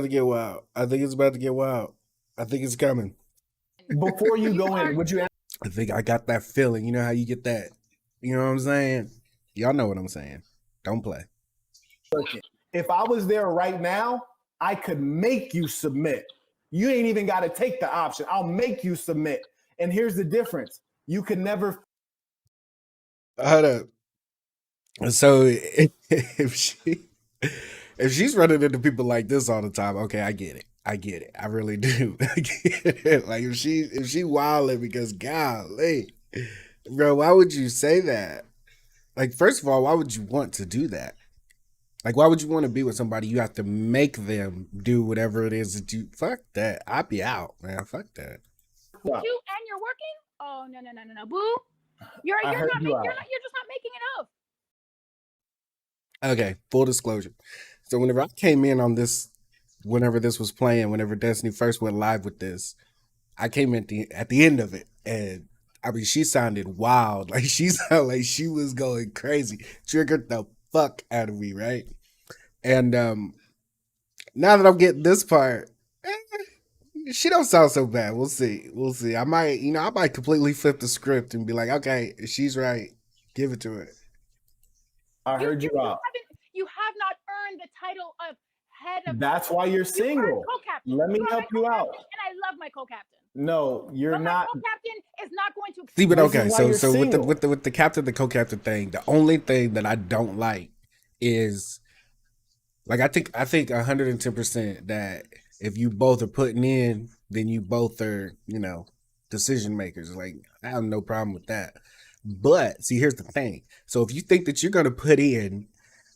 to get wild. I think it's about to get wild. I think it's coming. Before you go in, would you? I think I got that feeling. You know how you get that? You know what I'm saying? Y'all know what I'm saying. Don't play. If I was there right now, I could make you submit. You ain't even got to take the option. I'll make you submit. And here's the difference. You can never. Hold up. So if she's running into people like this all the time, okay, I get it. I get it. I really do. I get it. Like if she wilding because golly, bro, why would you say that? Like, first of all, why would you want to do that? Like, why would you want to be with somebody you have to make them do whatever it is that you fuck that? I'd be out, man. Fuck that. You and you're working? Oh no, boo. You're just not making enough. Okay, full disclosure. So whenever I came in on this, whenever this was playing, whenever Destiny first went live with this, I came at the end of it, and I mean, she sounded wild. Like she sounded like she was going crazy. Triggered the fuck out of me, right? And now that I'm getting this part, she don't sound so bad. We'll see. We'll see. I might completely flip the script and be like, okay, she's right. Give it to her. I heard you out. You have not earned the title of head of. That's why you're single. Co-captain. Let me help you out. And I love my co-captain. No, you're not. My co-captain is not going to. See, but okay, so with the captain, the co-captain thing, the only thing that I don't like is, like, I think 110% that if you both are putting in, then you both are, decision makers. Like, I have no problem with that. But see, here's the thing. So if you think that you're gonna put in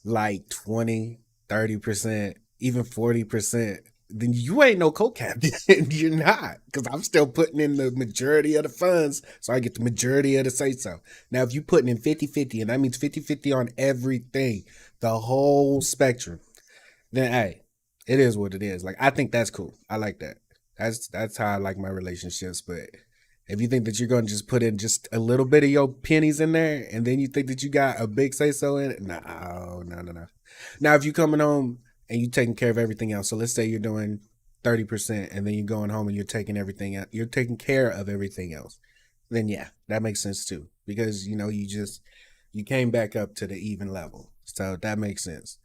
like 20, 30%, even 40%, then you ain't no co-captain. You're not, because I'm still putting in the majority of the funds, so I get the majority of the say-so. Now, if you putting in 50-50, and that means 50-50 on everything, the whole spectrum, then hey, it is what it is. Like, I think that's cool. I like that. That's how I like my relationships. But if you think that you're going to just put in just a little bit of your pennies in there, and then you think that you got a big say-so in it, no. Now, if you coming home and you taking care of everything else, so let's say you're doing 30%, and then you're going home and you're taking everything out, you're taking care of everything else, then yeah, that makes sense too, because you came back up to the even level, so that makes sense.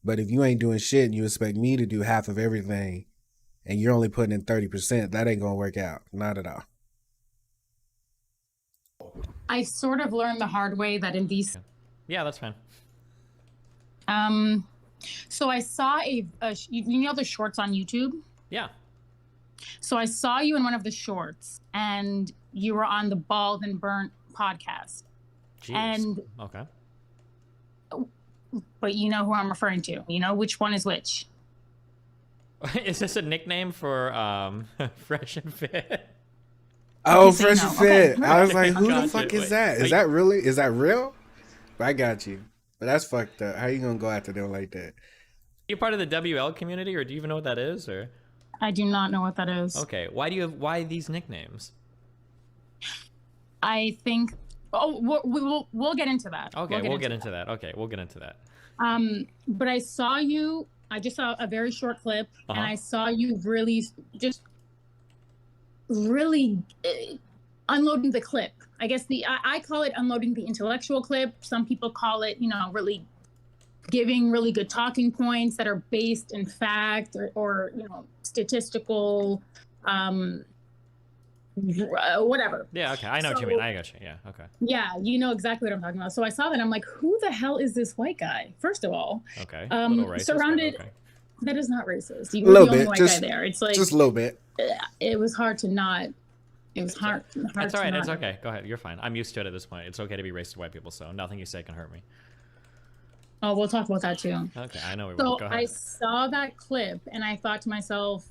But if you ain't doing shit and you expect me to do half of everything, and you're only putting in 30%, that ain't gonna work out, not at all. I sort of learned the hard way that in these. Yeah, that's fine. So I saw the shorts on YouTube? Yeah. So I saw you in one of the shorts, and you were on the Bald and Burnt podcast. Jeez. And okay. But you know who I'm referring to. You know which one is which. Is this a nickname for Fresh and Fit? Oh, Fresh and Fit. Okay. I was like, who the fuck is that? Is that real? I got you. But that's fucked up. How you gonna go after them like that? You're part of the WL community, or do you even know what that is? Or I do not know what that is. Okay, why these nicknames? I think. Oh, we'll get into that. Okay, we'll get into that. Okay, we'll get into that. But I saw you. I just saw a very short clip, and I saw you really unloading the clip. I guess I call it unloading the intellectual clip. Some people call it, really giving really good talking points that are based in fact or statistical, whatever. Yeah, okay. I know what you mean. I got you. Yeah, okay. Yeah, you know exactly what I'm talking about. So I saw that. I'm like, who the hell is this white guy? First of all. Okay. A little racist, surrounded. okay. That is not racist. You were the only white guy there. It's like just a little bit. It was hard to not. It was hard. That's all right. It's okay. Go ahead. You're fine. I'm used to it at this point. It's okay to be racist to white people, so nothing you say can hurt me. Oh, we'll talk about that too. Okay, I know we will. Go ahead. I saw that clip and I thought to myself,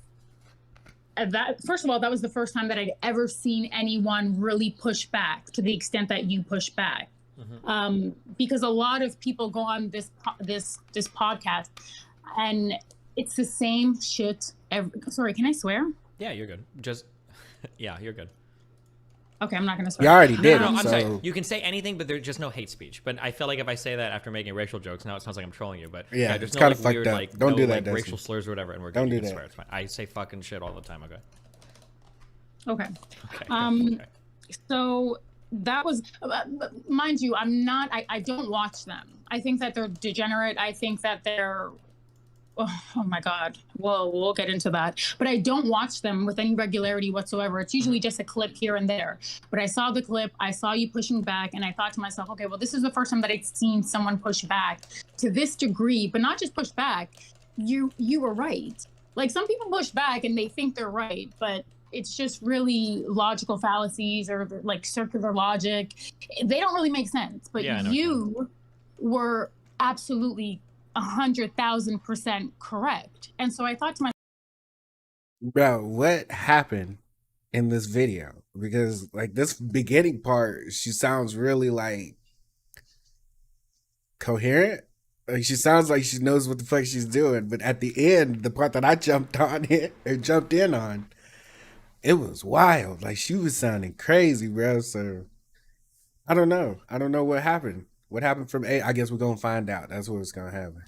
first of all, that was the first time that I'd ever seen anyone really push back to the extent that you push back. Mm-hmm. Because a lot of people go on this podcast and it's the same shit. Sorry, can I swear? Yeah, you're good. Yeah, you're good. Okay, I'm not going to start. You already No, did no, it. I'm so sorry. You can say anything, but there's just no hate speech. But I feel like if I say that after making racial jokes, now it sounds like I'm trolling you. But Yeah, there's it's no kinda like fucked weird up. like Don't no, do that, like Desmond. racial slurs or whatever, and we're Don't good. You do can that. swear. It's fine. I say fucking shit all the time. Okay. Okay. Okay. Um, okay. So that was, mind you, I don't watch them. I think that they're degenerate. I think that they're, oh my God. Well, we'll get into that. But I don't watch them with any regularity whatsoever. It's usually just a clip here and there. But I saw the clip, I saw you pushing back, and I thought to myself, okay, well, this is the first time that I've seen someone push back to this degree, but not just push back. You were right. Like, some people push back and they think they're right, but it's just really logical fallacies or like circular logic. They don't really make sense. But Yeah, I know what you were absolutely 100,000% correct. And so I thought to myself, bro, what happened in this video? Because like this beginning part, she sounds really like coherent. Like she sounds like she knows what the fuck she's doing. But at the end, the part that I jumped in on, it was wild. Like she was sounding crazy, bro. So I don't know. I don't know what happened. What happened from A? I guess we're gonna find out. That's what's gonna happen.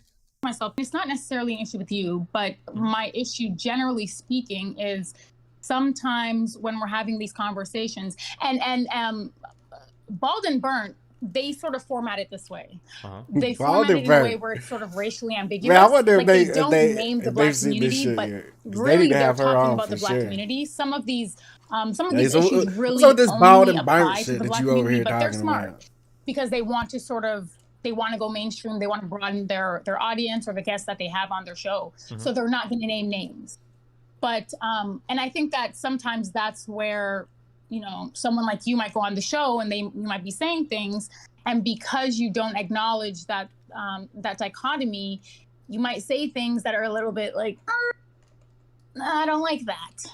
it's not necessarily an issue with you, but my issue, generally speaking, is sometimes when we're having these conversations, and Bald and Burnt, they sort of format it this way. Uh-huh. They Bald format it and in a way Burnt. where it's sort of racially ambiguous. Man, I wonder like if they don't name the if black they've seen this community, shit but yet. 'Cause really need to they're have her talking on about for the black sure. community. Some of these Yeah, issues what's really up with this Bald only and Burnt apply shit to the that black you over community, here but they're talking smart about? because they want to they want to go mainstream. They want to broaden their audience or the guests that they have on their show. So they're not going to name names. But and I think that sometimes that's where, you know, someone like you might go on the show and you might be saying things, and because you don't acknowledge that that dichotomy, you might say things that are a little bit like, I don't like that.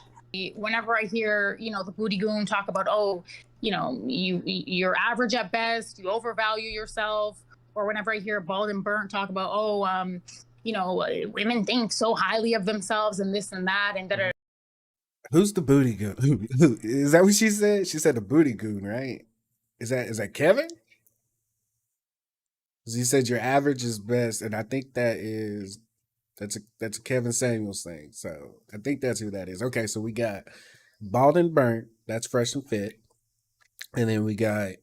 Whenever I hear, you know, the Booty Goon talk about, oh, you know, you're average at best, you overvalue yourself, or whenever I hear Bald and Burnt talk about, oh, you know, women think so highly of themselves and this and that, and da-da. Who's the Booty Goon? Who is that? What she said? She said the Booty Goon, right? Is that Kevin? 'Cause he said your average is best, and I think that's a Kevin Samuels thing. So I think that's who that is. Okay, so we got Bald and Burnt. That's Fresh and Fit, and then we got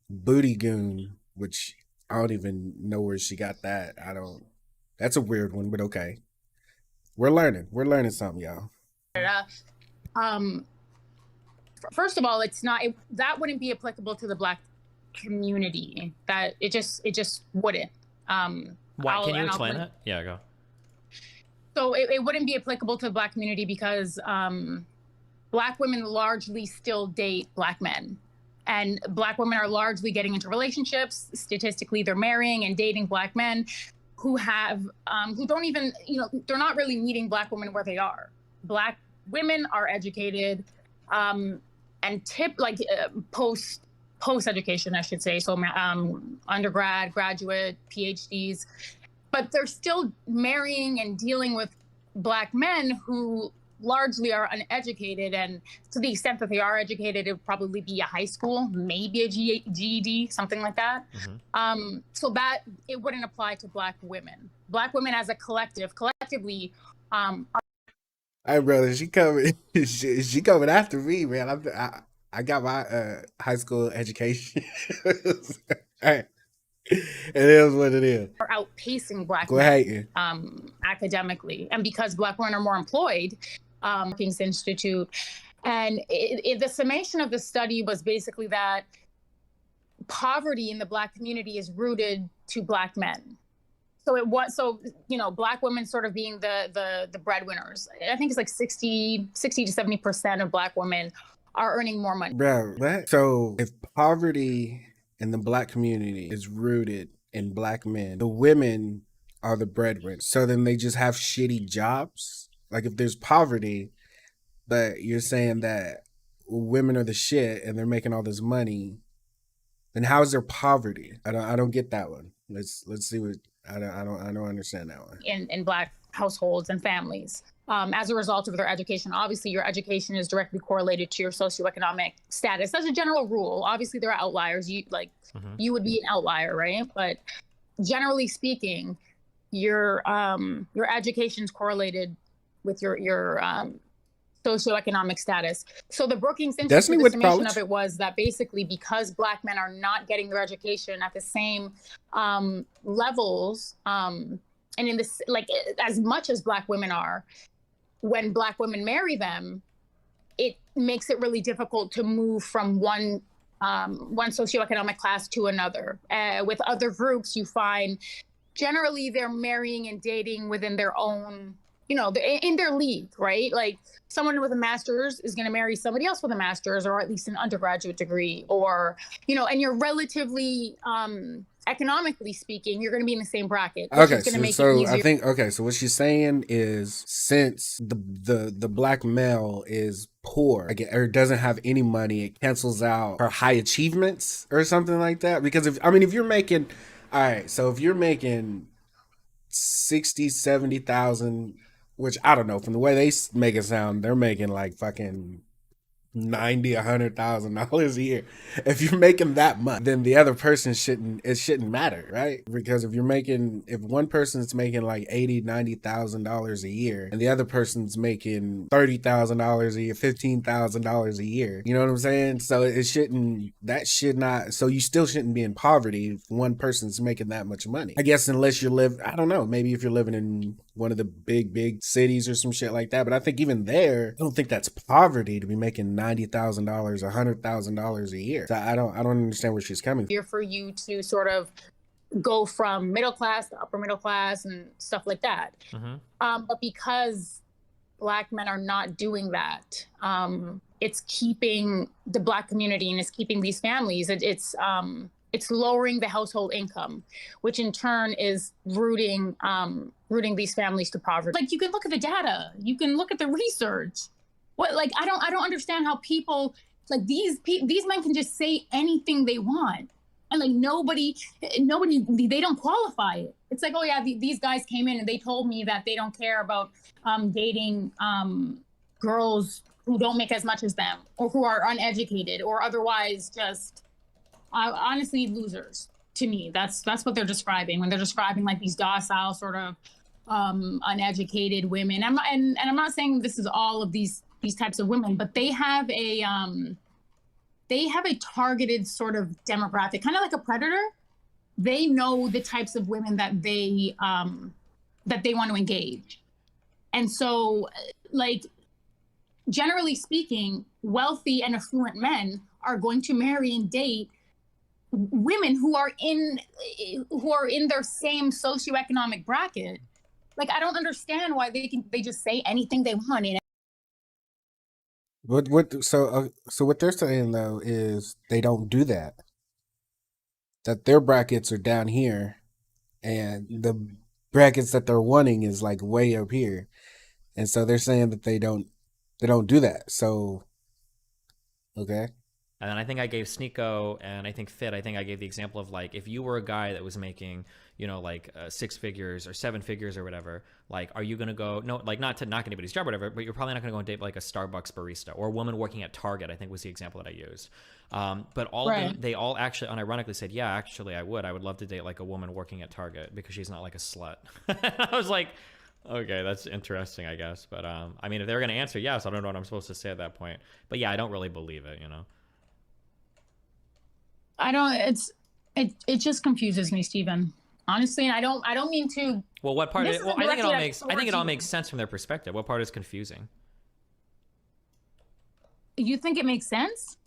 Booty Goon, which I don't even know where she got that. I don't. That's a weird one, but okay. We're learning. We're learning something, y'all. First of all, it's not that wouldn't be applicable to the black community. That it just wouldn't. Why? Can you explain that? Yeah, go. So it wouldn't be applicable to the black community because black women largely still date black men. And black women are largely getting into relationships. Statistically, they're marrying and dating black men who don't even, you know, they're not really meeting black women where they are. Black women are educated and post education, I should say. So undergrad, graduate, PhDs, but they're still marrying and dealing with black men who largely are uneducated, and to the extent that they are educated, it would probably be a high school, maybe a GED, something like that. So that it wouldn't apply to black women. Black women as a collectively. Hey, brother, she coming. She coming after me, man. I got my high school education. Hey, it is what it is. Are outpacing black Go men ahead. academically, and because black women are more employed, King's Institute, and the summation of the study was basically that poverty in the black community is rooted to black men. So you know, black women sort of being the breadwinners. I think it's like 60 to 70% of black women are earning more money. Bro, what? So if poverty in the black community is rooted in black men, the women are the breadwinners. So then they just have shitty jobs? Like if there's poverty, but you're saying that women are the shit and they're making all this money, then how is there poverty? I don't get that one. Let's see what I don't understand that one. In black households and families as a result of their education. Obviously, your education is directly correlated to your socioeconomic status. As a general rule, obviously there are outliers. You would be an outlier, right? But generally speaking, your education is correlated with your socioeconomic status. So the Brookings Institute, the summation of it was that basically because Black men are not getting their education at the same levels, and in this, like, as much as Black women are, when Black women marry them, it makes it really difficult to move from one socioeconomic class to another. With other groups, you find generally they're marrying and dating within their own, in their league, right? Like someone with a master's is going to marry somebody else with a master's, or at least an undergraduate degree, or, and you're relatively, economically speaking, you're going to be in the same bracket. Okay, so I think, so what she's saying is, since the Black male is poor, or doesn't have any money, it cancels out her high achievements or something like that. Because if you're making, all right, so if you're making 60, 70,000, which I don't know, from the way they make it sound, they're making like fucking $100,000 a year. If you're making that much, then the other person shouldn't matter, right? Because if one person's making like $80,000-$90,000 a year, and the other person's making $30,000 a year, $15,000 a year, you know what I'm saying? So so you still shouldn't be in poverty if one person's making that much money. I guess unless I don't know, maybe if you're living in one of the big cities or some shit like that. But I think even there, I don't think that's poverty to be making $90,000, $100,000 a year. So I don't understand where she's coming from. For you to sort of go from middle class to upper middle class and stuff like that. But because Black men are not doing that, it's keeping the Black community and it's keeping these families. It's lowering the household income, which in turn is rooting these families to poverty. Like, you can look at the data, you can look at the research. I don't understand how people, like, these men can just say anything they want, and like nobody, they don't qualify it. It's like, oh yeah, these guys came in and they told me that they don't care about dating girls who don't make as much as them, or who are uneducated, or otherwise just honestly losers. To me, that's what they're describing when they're describing like these docile sort of uneducated women. I'm not saying this is all of these types of women, but they have a targeted sort of demographic, kind of like a predator. They know the types of women that they want to engage. And so, like, generally speaking, wealthy and affluent men are going to marry and date women who are in their same socioeconomic bracket. Like, I don't understand why they just say anything they want. So what they're saying though is they don't do that. That their brackets are down here, and the brackets that they're wanting is like way up here, and so they're saying that they don't do that. So, okay. And then I think I gave Sneeko and I think Fit, I think I gave the example of, like, if you were a guy that was making, like 6 figures or 7 figures or whatever, like, are you going to go, no, like, not to knock anybody's job or whatever, but you're probably not going to go and date like a Starbucks barista or a woman working at Target, I think was the example that I used. But all of them, they all actually unironically said, yeah, actually I would love to date like a woman working at Target because she's not like a slut. I was like, okay, that's interesting, I guess. But I mean, if they're going to answer yes, I don't know what I'm supposed to say at that point. But yeah, I don't really believe it, It just confuses me, Stephen. Honestly, and I don't mean to. Well, what part? I think it all makes sense from their perspective. What part is confusing? You think it makes sense?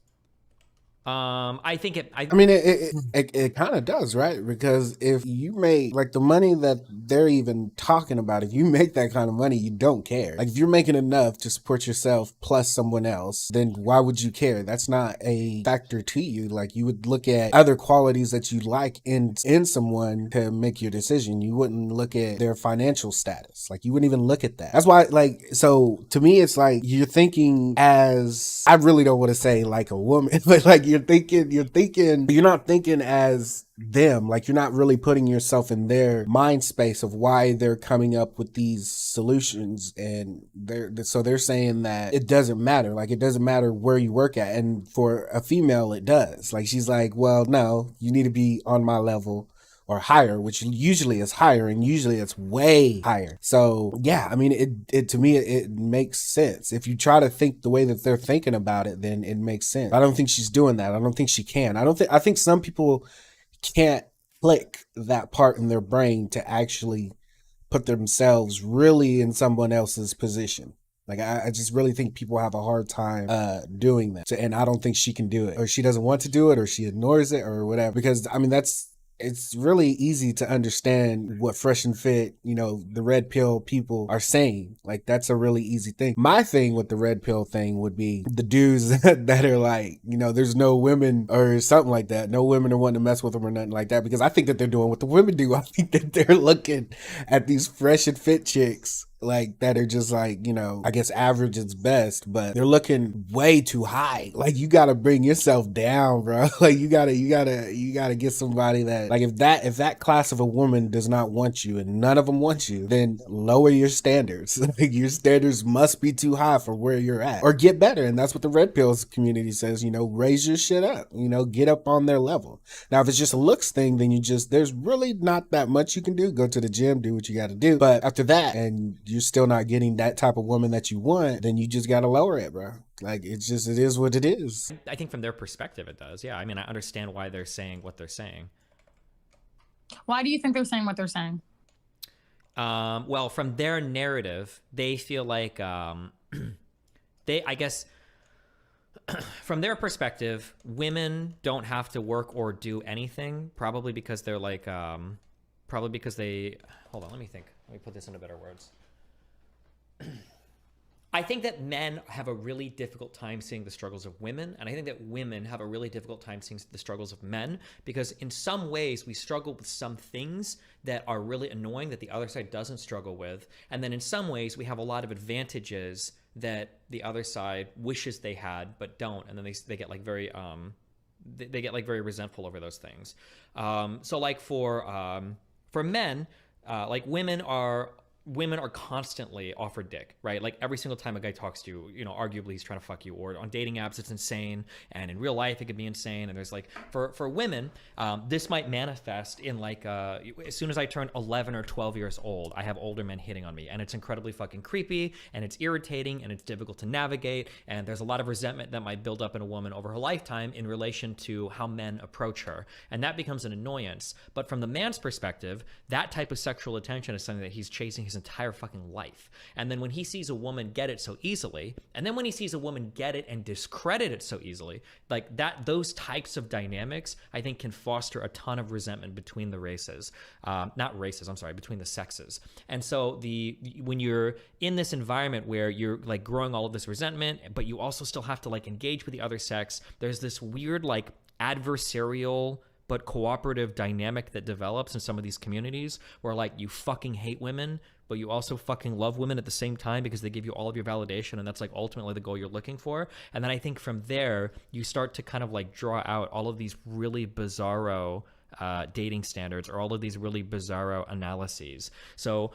I think it. I mean, it kind of does, right? Because if you make like the money that they're even talking about, if you make that kind of money, you don't care. Like, if you're making enough to support yourself plus someone else, then why would you care? That's not a factor to you. Like, you would look at other qualities that you like in someone to make your decision. You wouldn't look at their financial status. Like, you wouldn't even look at that. That's why, like, so to me, it's like you're thinking as, I really don't want to say like a woman, but like you're not thinking as them. Like, you're not really putting yourself in their mind space of why they're coming up with these solutions. And they're saying that it doesn't matter. Like, it doesn't matter where you work at. And for a female, it does. Like, she's like, well, no, you need to be on my level or higher, which usually is higher, and usually it's way higher. So yeah, I mean, it to me, it makes sense. If you try to think the way that they're thinking about it, then it makes sense. I don't think she's doing that. I don't think she can. I think some people can't click that part in their brain to actually put themselves really in someone else's position. Like, I just really think people have a hard time doing that. And I don't think she can do it, or she doesn't want to do it, or she ignores it, or whatever. Because I mean, it's really easy to understand what Fresh and Fit, the red pill people are saying. Like, that's a really easy thing. My thing with the red pill thing would be the dudes that are like, there's no women or something like that. No women are wanting to mess with them or nothing like that, because I think that they're doing what the women do. I think that they're looking at these Fresh and Fit chicks like that are just like, I guess average is best, but they're looking way too high. Like, you gotta bring yourself down, bro. Like, you gotta get somebody that, like, if that class of a woman does not want you and none of them want you, then lower your standards. Like, your standards must be too high for where you're at, or get better. And that's what the red pills community says, raise your shit up, get up on their level. Now, if it's just a looks thing, then there's really not that much you can do. Go to the gym, do what you gotta do. But after that, and you're still not getting that type of woman that you want, then you just gotta lower it, bro. Like, it is what it is. I think from their perspective it does. Yeah, I mean, I understand why they're saying what they're saying. Why do you think they're saying what they're saying? Well, from their narrative, they feel like I guess from their perspective, women don't have to work or do anything, probably because they're like hold on, let me think. Let me put this into better words. I think that men have a really difficult time seeing the struggles of women, and I think that women have a really difficult time seeing the struggles of men, because in some ways we struggle with some things that are really annoying that the other side doesn't struggle with, and then in some ways we have a lot of advantages that the other side wishes they had but don't, and then they get like very they get like very resentful over those things. So like for men, like women are constantly offered dick, right? Like, every single time a guy talks to you, arguably he's trying to fuck you, or on dating apps it's insane, and in real life it could be insane. And there's like, for women, this might manifest in like as soon as I turn 11 or 12 years old, I have older men hitting on me, and it's incredibly fucking creepy, and it's irritating, and it's difficult to navigate, and there's a lot of resentment that might build up in a woman over her lifetime in relation to how men approach her, and that becomes an annoyance. But from the man's perspective, that type of sexual attention is something that he's chasing his entire fucking life. And then when he sees a woman get it so easily, and then when he sees a woman get it and discredit it so easily, like that, those types of dynamics, I think, can foster a ton of resentment between the races, between the sexes. And so when you're in this environment where you're like growing all of this resentment, but you also still have to like engage with the other sex, there's this weird like adversarial but cooperative dynamic that develops in some of these communities where like you fucking hate women, but you also fucking love women at the same time because they give you all of your validation, and that's like ultimately the goal you're looking for. And then I think from there, you start to kind of like draw out all of these really bizarro dating standards, or all of these really bizarro analyses. So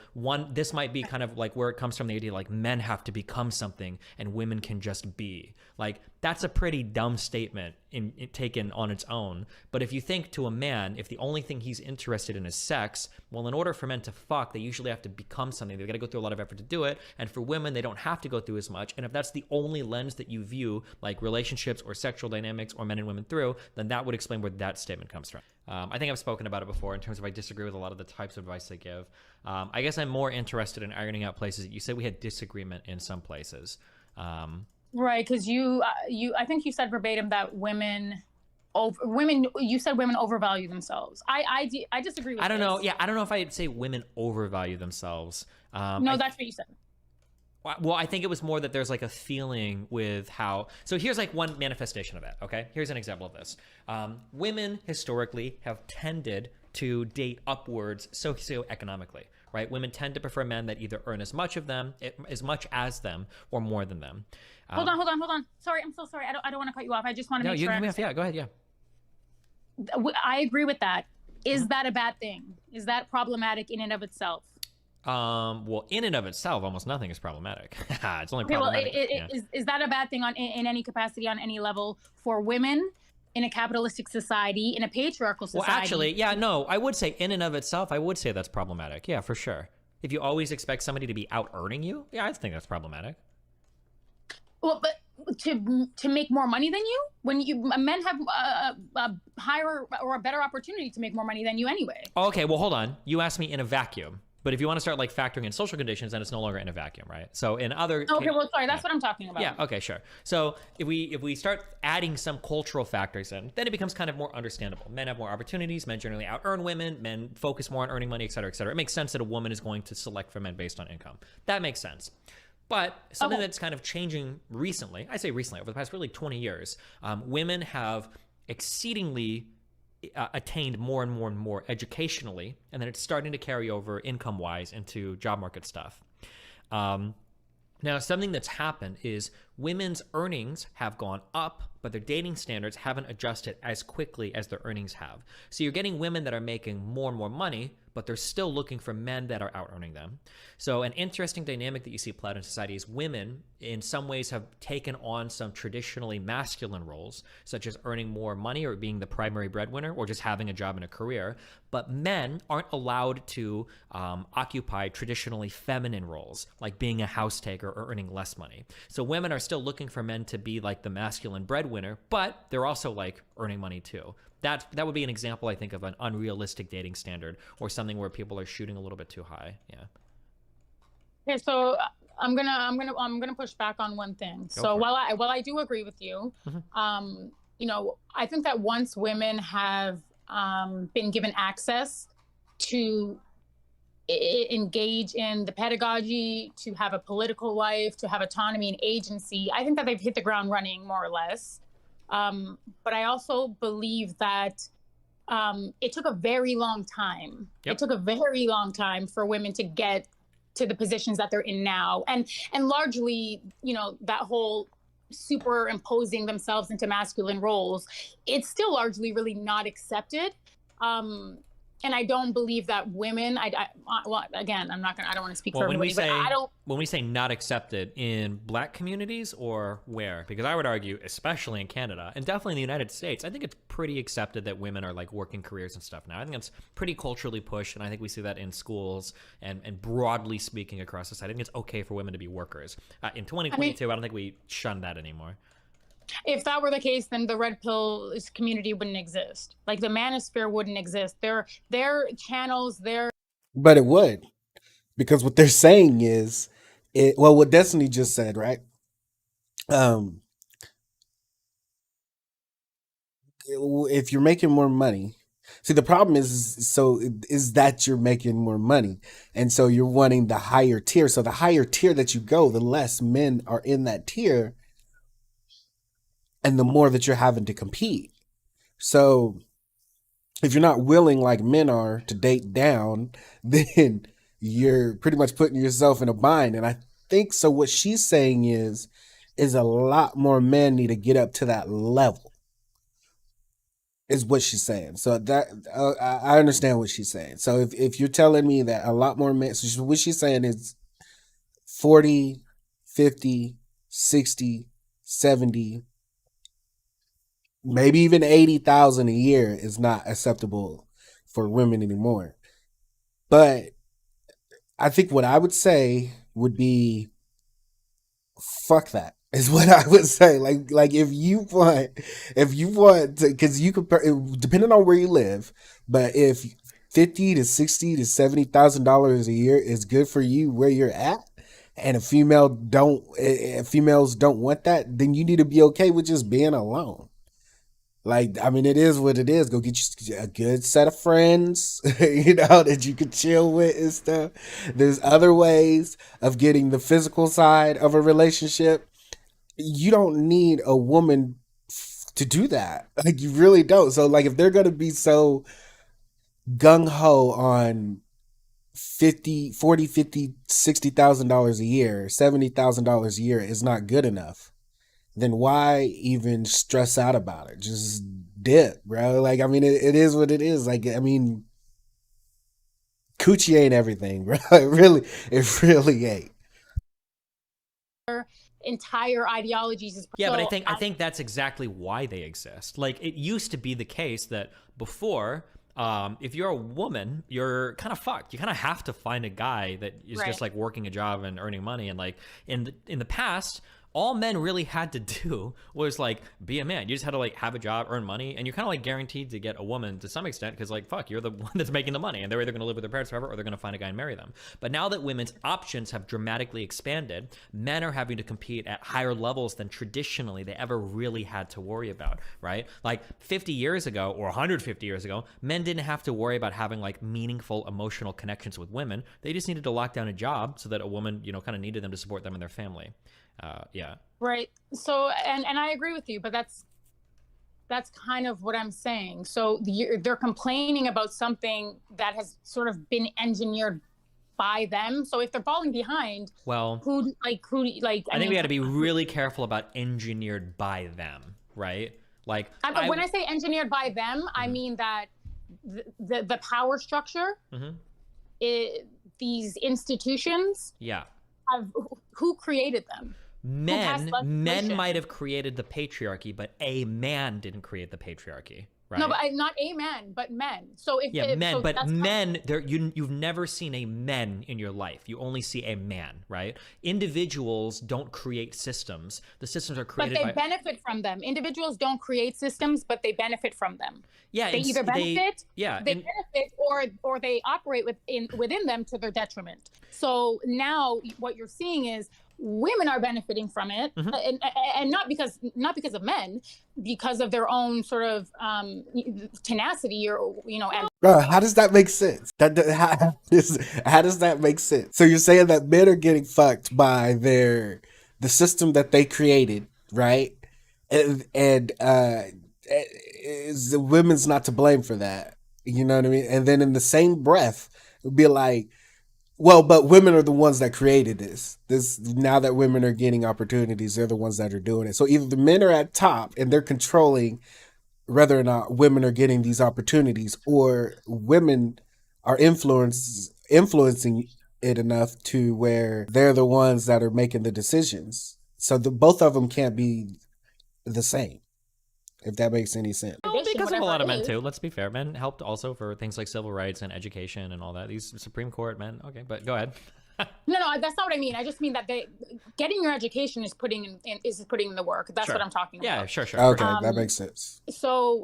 this might be kind of like where it comes from, the idea like men have to become something and women can just be. Like, that's a pretty dumb statement taken on its own. But if you think to a man, if the only thing he's interested in is sex, well, in order for men to fuck, they usually have to become something. They've got to go through a lot of effort to do it. And for women, they don't have to go through as much. And if that's the only lens that you view like relationships or sexual dynamics or men and women through, then that would explain where that statement comes from. I think I've spoken about it before in terms of I disagree with a lot of the types of advice they give. I guess I'm more interested in ironing out places. You said we had disagreement in some places. Right, because I think you said verbatim that you said women overvalue themselves. I disagree with I don't know. Yeah, I don't know if I'd say women overvalue themselves. No, that's what you said. Well, I think it was more that there's like a feeling with how. So here's like one manifestation of that. Okay, here's an example of this. Women historically have tended to date upwards socioeconomically, right? Women tend to prefer men that either earn as much as them, or more than them. Hold on. Sorry, I'm so sorry. I don't want to cut you off. I just want to make sure. No, you can. Yeah, go ahead. Yeah. I agree with that. Is that a bad thing? Is that problematic in and of itself? Well, in and of itself, almost nothing is problematic. It's only Okay, well, problematic. is that a bad thing in any capacity, on any level, for women in a capitalistic society, in a patriarchal society? Well, actually, yeah, no, I would say in and of itself, I would say that's problematic. Yeah, for sure. If you always expect somebody to be out earning you, yeah, I think that's problematic. Well, but to make more money than you, when men have a higher or a better opportunity to make more money than you anyway. Okay, well, hold on. You asked me in a vacuum. But if you want to start like factoring in social conditions, then it's no longer in a vacuum, right? So in other okay, well, sorry, that's what I'm talking about. Yeah, okay, sure. So if we start adding some cultural factors in, then it becomes kind of more understandable. Men have more opportunities. Men generally out earn women. Men focus more on earning money, et cetera, et cetera. It makes sense that a woman is going to select for men based on income. That makes sense. But something that's kind of changing recently, I say recently, over the past really 20 years, women have exceedingly attained more and more and more educationally, and then it's starting to carry over income-wise into job market stuff. Now, something that's happened is women's earnings have gone up, but their dating standards haven't adjusted as quickly as their earnings have. So you're getting women that are making more and more money, but they're still looking for men that are out-earning them. So an interesting dynamic that you see play out in society is women, in some ways, have taken on some traditionally masculine roles, such as earning more money or being the primary breadwinner or just having a job and a career. But men aren't allowed to occupy traditionally feminine roles, like being a house taker or earning less money. So women are still looking for men to be like the masculine breadwinner, but they're also like earning money too. That would be an example, I think, of an unrealistic dating standard or something where people are shooting a little bit too high. Yeah. Okay, so I'm gonna push back on one thing. So while I do agree with you, you know, I think that once women have been given access to engage in the pedagogy, to have a political life, to have autonomy and agency, I think that they've hit the ground running, more or less. But I also believe that it took a very long time. Yep. It took a very long time for women to get to the positions that they're in now. And largely, you know, that whole superimposing themselves into masculine roles, it's still largely really not accepted. And I don't believe that women, well, again, I don't want to speak for everybody, but I don't. When we say not accepted, in Black communities or where? Because I would argue, especially in Canada and definitely in the United States, I think it's pretty accepted that women are like working careers and stuff now. I think it's pretty culturally pushed, and I think we see that in schools and broadly speaking across society. I think it's okay for women to be workers. In 2022, I don't think we shun that anymore. If that were the case, then the red pill community wouldn't exist. Like the manosphere wouldn't exist. Their channels, But it would, because what they're saying is, what Destiny just said, right? If you're making more money, see, the problem is that you're making more money, and so you're wanting the higher tier. So the higher tier that you go, the less men are in that tier, and the more that you're having to compete. So if you're not willing, like men are, to date down, then you're pretty much putting yourself in a bind. And I think so what she's saying is a lot more men need to get up to that level, is what she's saying. So that I understand what she's saying. So if you're telling me that a lot more men, so what she's saying is 40, 50, 60, 70, maybe even 80,000 a year is not acceptable for women anymore. But I think what I would say would be, fuck that, is what I would say. Like if you want to, because you compare, depending on where you live, but if $50,000 to $60,000 to $70,000 a year is good for you where you're at, and if females don't want that, then you need to be okay with just being alone. Like, I mean, it is what it is. Go get you a good set of friends, you know, that you could chill with and stuff. There's other ways of getting the physical side of a relationship. You don't need a woman to do that. Like, you really don't. So, like, if they're going to be so gung-ho on $40,000, $50,000, $60,000 a year, $70,000 a year is not good enough, then why even stress out about it? Just dip, bro. Like, I mean, it is what it is. Like, I mean, coochie ain't everything, bro. It really ain't. Entire ideologies is yeah, but I think that's exactly why they exist. Like, it used to be the case that before, if you're a woman, you're kind of fucked. You kind of have to find a guy that is just like working a job and earning money. And like in the past, all men really had to do was like be a man. You just had to like have a job, earn money, and you're kind of like guaranteed to get a woman to some extent because like fuck, you're the one that's making the money, and they're either going to live with their parents forever or they're going to find a guy and marry them. But now that women's options have dramatically expanded, men are having to compete at higher levels than traditionally they ever really had to worry about, right? Like 50 years ago or 150 years ago, men didn't have to worry about having like meaningful emotional connections with women. They just needed to lock down a job so that a woman, you know, kind of needed them to support them and their family. Yeah. Right. So, and I agree with you, but that's kind of what I'm saying. So they're complaining about something that has sort of been engineered by them. So if they're falling behind, well, who I think we got to be really careful about engineered by them, right? Like, when I say engineered by them, I mean that the power structure, these institutions, who created them? Men might have created the patriarchy, but a man didn't create the patriarchy, right? No, but not a man, but men. So you've never seen a men in your life. You only see a man, right? Individuals don't create systems. The systems are created but they benefit from them. Individuals don't create systems, but they benefit from them. Yeah, they either benefit, benefit, or they operate within them to their detriment. So now what you're seeing is women are benefiting from it, and not because of men, because of their own sort of tenacity, or And bro, how does that make sense? How does that make sense? So you're saying that men are getting fucked by the system that they created, right? And the women's not to blame for that. You know what I mean? And then in the same breath, it'd be like, well, but women are the ones that created this. Now that women are getting opportunities, they're the ones that are doing it. So either the men are at top and they're controlling whether or not women are getting these opportunities, or women are influencing it enough to where they're the ones that are making the decisions. So both of them can't be the same, if that makes any sense. Because of a lot of men too. Let's be fair. Men helped also for things like civil rights and education and all that. These Supreme Court men. Okay, but go ahead. No, that's not what I mean. I just mean that getting your education is putting in the work. That's what I'm talking about. Yeah, sure. Okay, that makes sense. So.